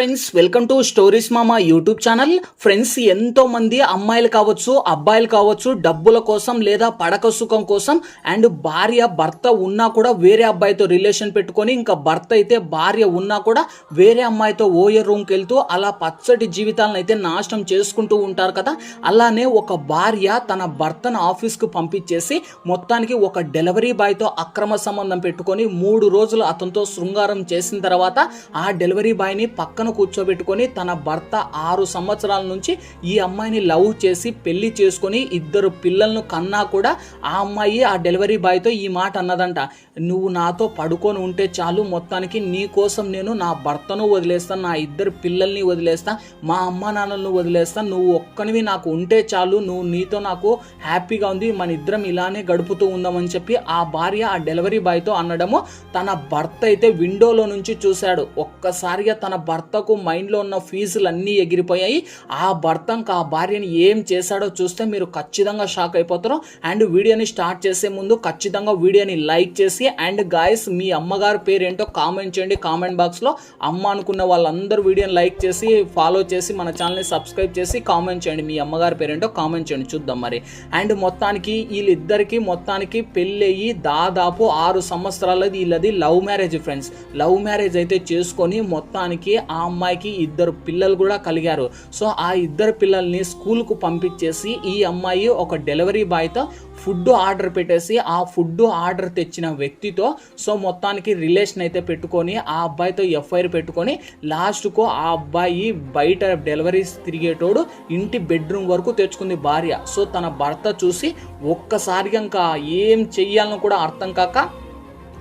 Friends, welcome to stories మామా YouTube channel. Friends, ఎంతో మంది అమ్మాయిలు కావచ్చు, అబ్బాయిలు కావచ్చు, డబ్బుల కోసం లేదా పడక సుఖం కోసం అండ్ భార్య భర్త ఉన్నా కూడా వేరే అబ్బాయితో రిలేషన్ పెట్టుకొని, ఇంకా భర్త అయితే భార్య ఉన్నా కూడా వేరే అమ్మాయితో ఓయర్ రూమ్కి వెళ్తూ అలా పచ్చటి జీవితాలను అయితే నాశనం చేసుకుంటూ ఉంటారు కదా. అలానే ఒక భార్య తన భర్తను ఆఫీస్కు పంపించేసి మొత్తానికి ఒక డెలివరీ బాయ్తో అక్రమ సంబంధం పెట్టుకొని 3 రోజులు అతనితో శృంగారం చేసిన తర్వాత ఆ డెలివరీ బాయ్ని పక్కన కూర్చోబెట్టుకొని తన భర్త 6 సంవత్సరాల నుంచి ఈ అమ్మాయిని లవ్ చేసి పెళ్లి చేసుకొని 2 పిల్లలను కన్నా కూడా ఆ అమ్మాయి ఆ డెలివరీ బాయ్తో ఈ మాట అన్నదంట, నువ్వు నాతో పడుకొని ఉంటే చాలు, మొత్తానికి నీ కోసం నేను నా భర్తను వదిలేస్తాను, నా 2 పిల్లల్ని వదిలేస్తా, మా అమ్మ నాన్నలను వదిలేస్తా, నువ్వు ఒక్కనివి నాకు ఉంటే చాలు, నువ్వు నీతో నాకు హ్యాపీగా ఉంది, మన ఇద్దరం ఇలానే గడుపుతూ ఉందామని చెప్పి ఆ భార్య ఆ డెలివరీ బాయ్తో అనడము తన భర్త అయితే విండోలో నుంచి చూశాడు. ఒక్కసారిగా తన భర్తకు మైండ్లో ఉన్న ఫీజులు అన్నీ ఎగిరిపోయాయి. ఆ భర్త ఇంకా ఆ భార్యని ఏం చేశాడో చూస్తే మీరు ఖచ్చితంగా షాక్ అయిపోతారు. అండ్ వీడియోని స్టార్ట్ చేసే ముందు ఖచ్చితంగా వీడియోని లైక్ చేసి అండ్ గాయస్ మీ అమ్మగారి పేరు ఏంటో కామెంట్ చేయండి కామెంట్ బాక్స్లో. అమ్మ అనుకున్న వాళ్ళందరూ వీడియోని లైక్ చేసి ఫాలో చేసి మన ఛానల్ని సబ్స్క్రైబ్ చేసి కామెంట్ చేయండి, మీ అమ్మగారి పేరు ఏంటో కామెంట్ చేయండి, చూద్దాం మరి. అండ్ మొత్తానికి వీళ్ళిద్దరికి మొత్తానికి పెళ్ళయ్యి దాదాపు 6 సంవత్సరాలది వీళ్ళది love marriage friends. Love marriage అయితే చేసుకొని మొత్తానికి ఆ అమ్మాయికి 2 పిల్లలు కూడా కలిగారు. సో ఆ 2 పిల్లల్ని స్కూల్కు పంపించేసి ఈ అమ్మాయి ఒక డెలివరీ బాయ్తో ఫుడ్ ఆర్డర్ పెట్టేసి ఆ ఫుడ్ ఆర్డర్ తెచ్చిన వ్యక్తితో సో మొత్తానికి రిలేషన్ అయితే పెట్టుకొని ఆ అబ్బాయితో ఎఫ్ఐఆర్ పెట్టుకొని లాస్ట్కు ఆ అబ్బాయి బయట డెలివరీస్ తిరిగేటోడు ఇంటి బెడ్రూమ్ వరకు తెచ్చుకుంది భార్య. సో తన భర్త చూసి ఒక్కసారిగా ఇంకా ఏం చెయ్యాలని కూడా అర్థం కాక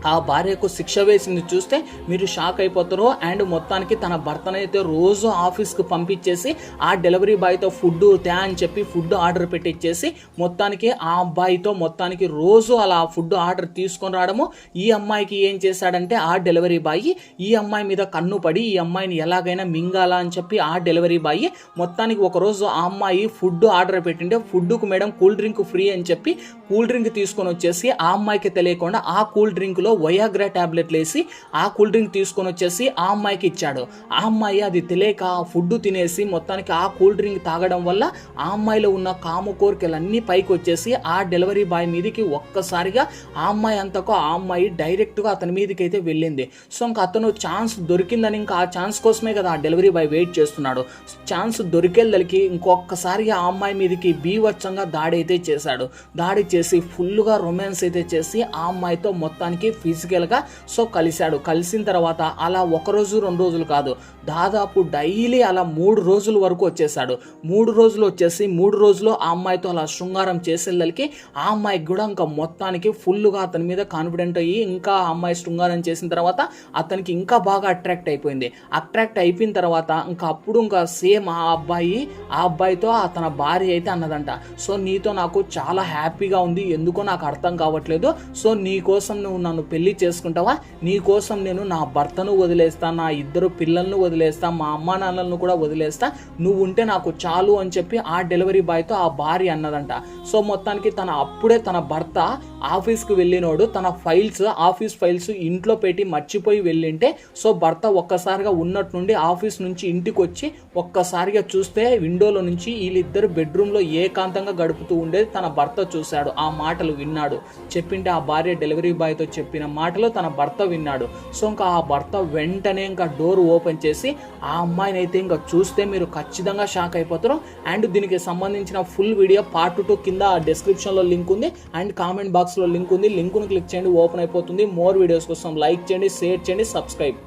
ఆ భార్యకు శిక్ష వేసింది చూస్తే మీరు షాక్ అయిపోతారు. అండ్ మొత్తానికి తన భర్తనైతే రోజు ఆఫీస్కి పంపించేసి ఆ డెలివరీ బాయ్తో ఫుడ్ అని చెప్పి ఫుడ్ ఆర్డర్ పెట్టించేసి మొత్తానికి ఆ అబ్బాయితో మొత్తానికి రోజు అలా ఫుడ్ ఆర్డర్ తీసుకొని రావడము. ఈ అమ్మాయికి ఏం చేశాడంటే ఆ డెలివరీ బాయ్ ఈ అమ్మాయి మీద కన్ను పడి ఈ అమ్మాయిని ఎలాగైనా మింగాలా అని చెప్పి ఆ డెలివరీ బాయ్ మొత్తానికి ఒకరోజు ఆ అమ్మాయి ఫుడ్ ఆర్డర్ పెట్టింటే ఫుడ్కు మేడం కూల్ డ్రింక్ ఫ్రీ అని చెప్పి కూల్ డ్రింక్ తీసుకొని వచ్చేసి ఆ అమ్మాయికి తెలియకుండా ఆ కూల్ డ్రింక్లో వయాగ్రా టాబ్లెట్లు వేసి ఆ కూల్ డ్రింక్ తీసుకొని వచ్చేసి ఆ అమ్మాయికి ఇచ్చాడు. ఆ అమ్మాయి అది తెలియక ఆ ఫుడ్ తినేసి మొత్తానికి ఆ కూల్ డ్రింక్ తాగడం వల్ల ఆ అమ్మాయిలో ఉన్న కాము కోరికలన్నీ పైకి వచ్చేసి ఆ డెలివరీ బాయ్ మీదకి ఒక్కసారిగా ఆ అమ్మాయి అంతకు ఆ అమ్మాయి డైరెక్ట్గా అతని మీదకి అయితే వెళ్ళింది. సో ఇంకా అతను ఛాన్స్ దొరికిందని ఇంకా ఆ ఛాన్స్ కోసమే కదా ఆ డెలివరీ బాయ్ వెయిట్ చేస్తున్నాడు. ఛాన్స్ దొరికేళ్ళకి ఇంకొకసారిగా ఆ అమ్మాయి మీదకి బీవచ్చంగా దాడి అయితే చేశాడు. దాడి చేసి ఫుల్గా రొమాన్స్ అయితే చేసి ఆ అమ్మాయితో మొత్తానికి ఫిజికల్గా సో కలిశాడు. కలిసిన తర్వాత అలా 1 రోజు 2 రోజులు కాదు, దాదాపు డైలీ అలా 3 రోజుల వరకు వచ్చేసాడు. 3 రోజులు వచ్చేసి 3 రోజులు ఆ అమ్మాయితో అలా శృంగారం చేసేళ్ళకి ఆ అమ్మాయికి కూడా ఇంకా మొత్తానికి ఫుల్గా అతని మీద కాన్ఫిడెంట్ అయ్యి ఇంకా ఆ అమ్మాయి శృంగారం చేసిన తర్వాత అతనికి ఇంకా బాగా అట్రాక్ట్ అయిపోయింది. అట్రాక్ట్ అయిపోయిన తర్వాత ఇంకా అప్పుడు ఇంకా సేమ్ ఆ అబ్బాయితో తన భార్య అయితే అన్నదంట, సో నీతో నాకు చాలా హ్యాపీగా ఉంది, ఎందుకో నాకు అర్థం కావట్లేదు, సో నీ కోసం నువ్వు నన్ను పెళ్లి చేసుకుంటావా, నీ కోసం నేను నా భర్తను వదిలేస్తా, నా 2 పిల్లలను వదిలేస్తా, మా అమ్మా నాన్నలను కూడా వదిలేస్తా, నువ్వు ఉంటే నాకు చాలు అని చెప్పి ఆ డెలివరీ బాయ్తో ఆ భార్య అన్నదంట. సో మొత్తానికి అప్పుడే తన భర్త ఆఫీస్కి వెళ్ళినోడు తన ఆఫీస్ ఫైల్స్ ఇంట్లో పెట్టి మర్చిపోయి వెళ్ళింటే సో భర్త ఒక్కసారిగా ఉన్నట్టు నుండి ఆఫీస్ నుంచి ఇంటికి వచ్చి ఒక్కసారిగా చూస్తే విండోలో నుంచి వీళ్ళిద్దరు బెడ్రూమ్లో ఏకాంతంగా గడుపుతూ ఉండేది తన భర్త చూశాడు. ఆ మాటలు విన్నాడు. చెప్పింటే ఆ భార్య డెలివరీ బాయ్తో చెప్పిన మాటలు తన భర్త విన్నాడు. సో ఇంకా ఆ భర్త వెంటనే ఇంకా డోర్ ఓపెన్ చేసి ఆ అమ్మాయిని అయితే ఇంకా చూస్తే మీరు ఖచ్చితంగా షాక్ అయిపోతారు. అండ్ దీనికి సంబంధించిన ఫుల్ వీడియో పార్ట్ 2 కింద డిస్క్రిప్షన్లో లింక్ ఉంది అండ్ కామెంట్ బాక్స్లో లింక్ ఉంది. లింక్ను క్లిక్ చేయండి, ఓపెన్ అయిపోతుంది. మోర్ వీడియోస్ కోసం లైక్ చేయండి, షేర్ చేయండి, సబ్స్క్రైబ్.